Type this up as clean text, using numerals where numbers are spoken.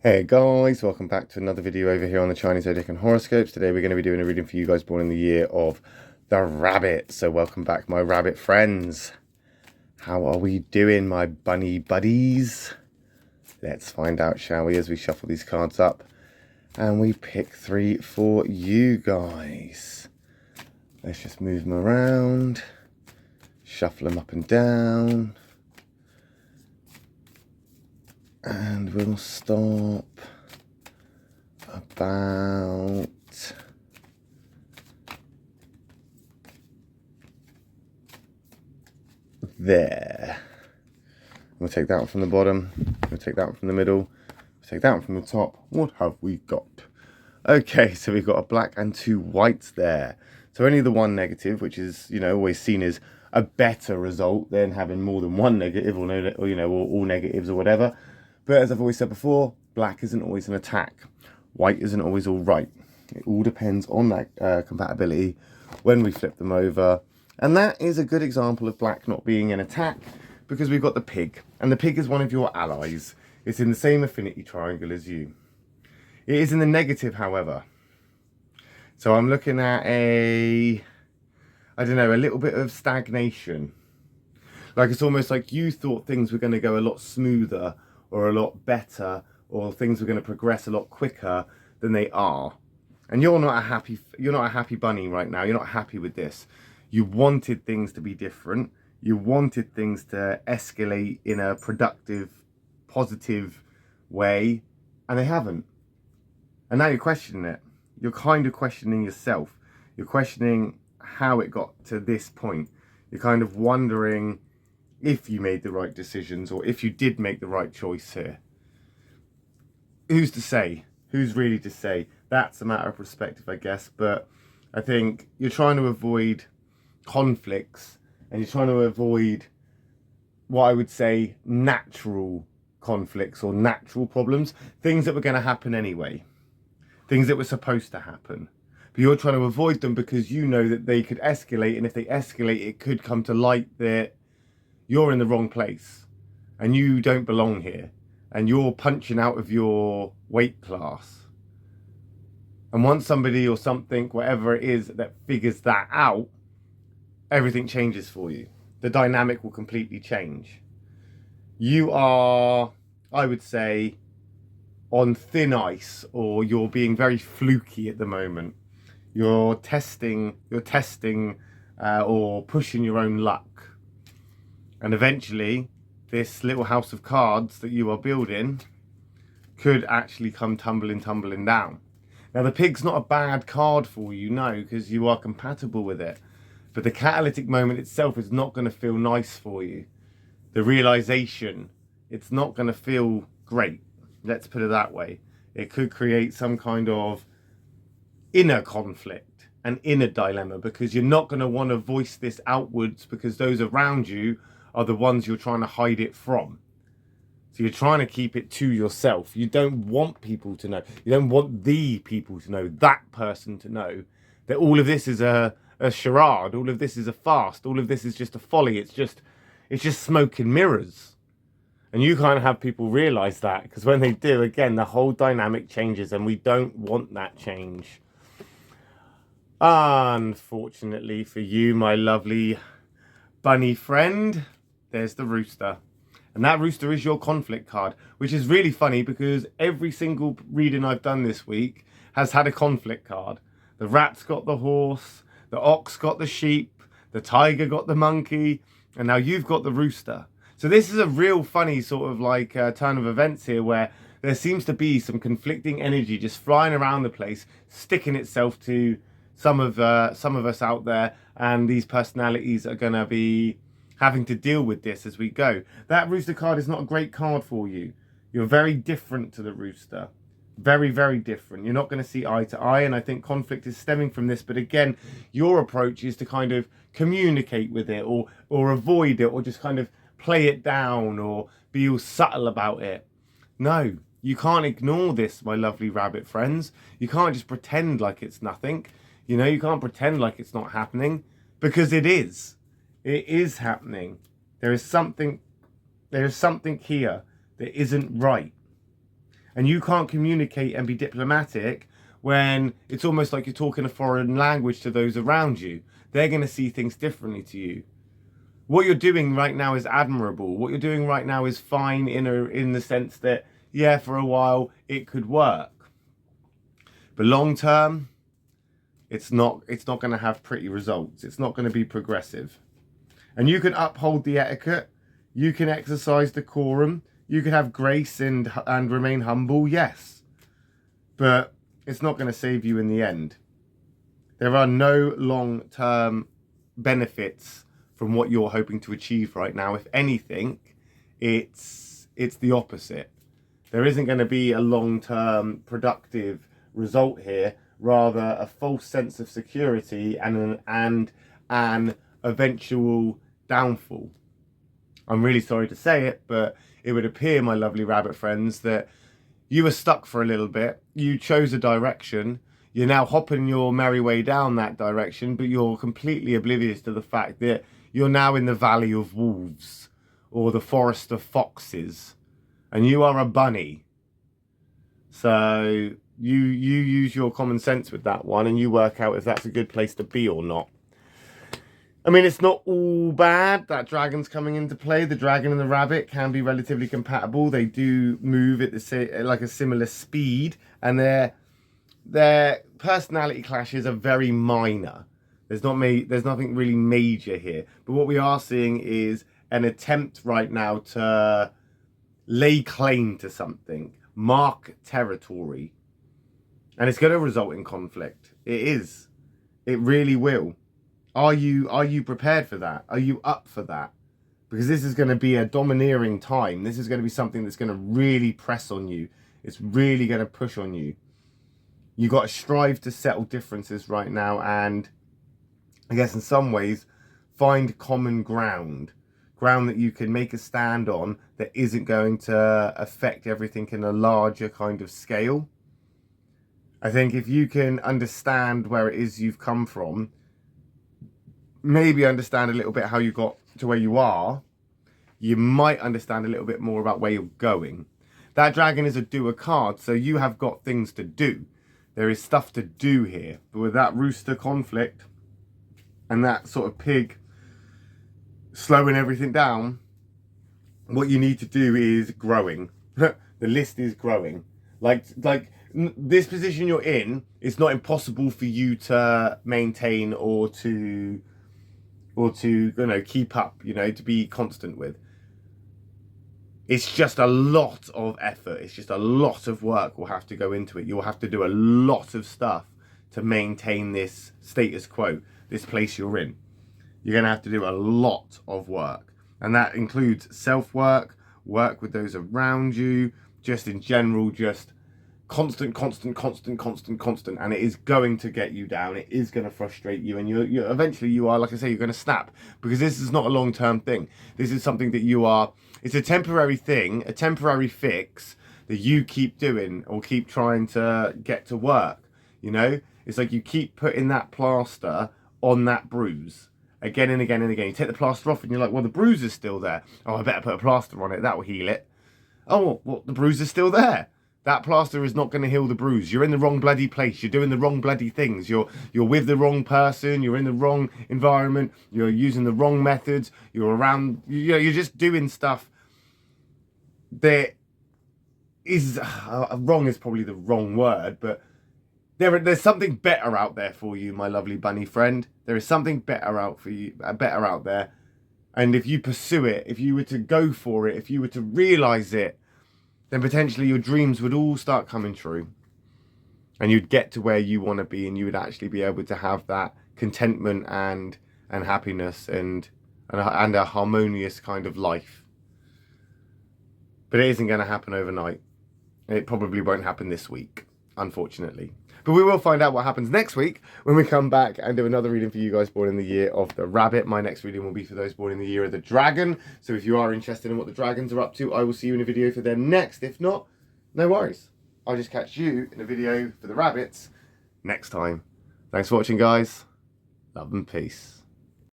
Hey guys, welcome back to another video over here on the Chinese Zodiac and Horoscopes. Today we're going to be doing a reading for you guys born in the year of the rabbit. So welcome back my rabbit friends. How are we doing my bunny buddies? Let's find out, shall we, as we shuffle these cards up. And we pick three for you guys. Let's just move them around. Shuffle them up and down. And we'll stop about there. We'll take that one from the bottom. We'll take that one from the middle. We'll take that one from the top. What have we got? Okay, so we've got a black and two whites there. So only the one negative, which is, always seen as a better result than having more than one negative or all negatives or whatever. But as I've always said before, black isn't always an attack. White isn't always all right. It all depends on that compatibility when we flip them over. And that is a good example of black not being an attack because we've got the pig. And the pig is one of your allies. It's in the same affinity triangle as you. It is in the negative, however. So I'm looking at a little bit of stagnation. Like it's almost like you thought things were going to go a lot smoother or a lot better, or things are going to progress a lot quicker than they are. And you're not a happy bunny right now. You're not happy with this. You wanted things to be different. You wanted things to escalate in a productive, positive way, and they haven't. And now you're questioning it. You're kind of questioning yourself. You're questioning how it got to this point. You're kind of wondering if you made the right decisions or if you did make the right choice here. Who's to say? Who's really to say? That's a matter of perspective, I guess. But I think you're trying to avoid conflicts and you're trying to avoid what I would say natural conflicts or natural problems. Things that were going to happen anyway. Things that were supposed to happen. But you're trying to avoid them because you know that they could escalate. And if they escalate, it could come to light that you're in the wrong place and you don't belong here and you're punching out of your weight class. And once somebody or something, whatever it is, that figures that out, everything changes for you. The dynamic will completely change. You are, I would say, on thin ice, or you're being very fluky at the moment. You're testing or pushing your own luck. And eventually, this little house of cards that you are building could actually come tumbling down. Now, the pig's not a bad card for you, no, because you are compatible with it. But the catalytic moment itself is not going to feel nice for you. The realization, it's not going to feel great. Let's put it that way. It could create some kind of inner conflict, an inner dilemma, because you're not going to want to voice this outwards because those around you are the ones you're trying to hide it from. So you're trying to keep it to yourself. You don't want people to know. You don't want the people to know, that person to know, that all of this is a charade. All of this is a farce. All of this is just a folly. It's just smoke and mirrors. And you kind of have people realize that, because when they do, again, the whole dynamic changes and we don't want that change. Unfortunately for you, my lovely bunny friend, there's the rooster. And that rooster is your conflict card, which is really funny because every single reading I've done this week has had a conflict card. The rat's got the horse, the ox got the sheep, the tiger got the monkey, and now you've got the rooster. So this is a real funny sort of like turn of events here where there seems to be some conflicting energy just flying around the place, sticking itself to some of us out there, and these personalities are going to be having to deal with this as we go. That rooster card is not a great card for you. You're very different to the rooster. Very, very different. You're not going to see eye to eye, and I think conflict is stemming from this. But again, your approach is to kind of communicate with it or avoid it or just kind of play it down or be all subtle about it. No, you can't ignore this, my lovely rabbit friends. You can't just pretend like it's nothing. You can't pretend like it's not happening, because it is. It is happening. There is something here that isn't right. And you can't communicate and be diplomatic when it's almost like you're talking a foreign language to those around you. They're going to see things differently to you. What you're doing right now is admirable. What you're doing right now is fine in the sense that, yeah, for a while it could work. But long term, it's not going to have pretty results. It's not going to be progressive. And you can uphold the etiquette. You can exercise decorum. You can have grace and remain humble, yes. But it's not going to save you in the end. There are no long-term benefits from what you're hoping to achieve right now. If anything, it's the opposite. There isn't going to be a long-term productive result here, rather a false sense of security and an eventual downfall. I'm really sorry to say it, but it would appear, my lovely rabbit friends, that you were stuck for a little bit. You chose a direction. You're now hopping your merry way down that direction, but you're completely oblivious to the fact that you're now in the Valley of Wolves or the Forest of Foxes, and you are a bunny. So you use your common sense with that one, and you work out if that's a good place to be or not. I mean, it's not all bad that dragon's coming into play. The dragon and the rabbit can be relatively compatible. They do move at like a similar speed, and their personality clashes are very minor. There's nothing really major here. But what we are seeing is an attempt right now to lay claim to something, mark territory, and it's going to result in conflict. It is. It really will. Are you prepared for that? Are you up for that? Because this is going to be a domineering time. This is going to be something that's going to really press on you. It's really going to push on you. You got to strive to settle differences right now, and I guess in some ways find common ground that you can make a stand on that isn't going to affect everything in a larger kind of scale. I think if you can understand where it is you've come from, maybe understand a little bit how you got to where you are, you might understand a little bit more about where you're going. That dragon is a doer card, so you have got things to do. There is stuff to do here. But with that rooster conflict and that sort of pig slowing everything down, what you need to do is growing. The list is growing. Like this position you're in, it's not impossible for you to maintain or to keep up, to be constant with. It's just a lot of effort. It's just a lot of work will have to go into it. You'll have to do a lot of stuff to maintain this status quo, this place you're in. You're going to have to do a lot of work. And that includes self-work, work with those around you, just in general, just constant. And it is going to get you down. It is going to frustrate you. And you're eventually, like I say, you're going to snap. Because this is not a long-term thing. This is something that it's a temporary thing, a temporary fix that you keep doing or keep trying to get to work. It's like you keep putting that plaster on that bruise again and again and again. You take the plaster off and you're like, well, the bruise is still there. Oh, I better put a plaster on it. That will heal it. Oh, well, the bruise is still there. That plaster is not going to heal the bruise. You're in the wrong bloody place. You're doing the wrong bloody things. You're with the wrong person. You're in the wrong environment. You're using the wrong methods. You're just doing stuff that is wrong is probably the wrong word, but there's something better out there for you, my lovely bunny friend. There is something better out there. And if you pursue it, if you were to go for it, if you were to realize it, then potentially your dreams would all start coming true. And you'd get to where you want to be, and you would actually be able to have that contentment and happiness and a harmonious kind of life. But it isn't going to happen overnight. It probably won't happen this week, unfortunately. But we will find out what happens next week when we come back and do another reading for you guys born in the year of the rabbit. My next reading will be for those born in the year of the dragon. So if you are interested in what the dragons are up to, I will see you in a video for them next. If not, no worries. I'll just catch you in a video for the rabbits next time. Thanks for watching, guys. Love and peace.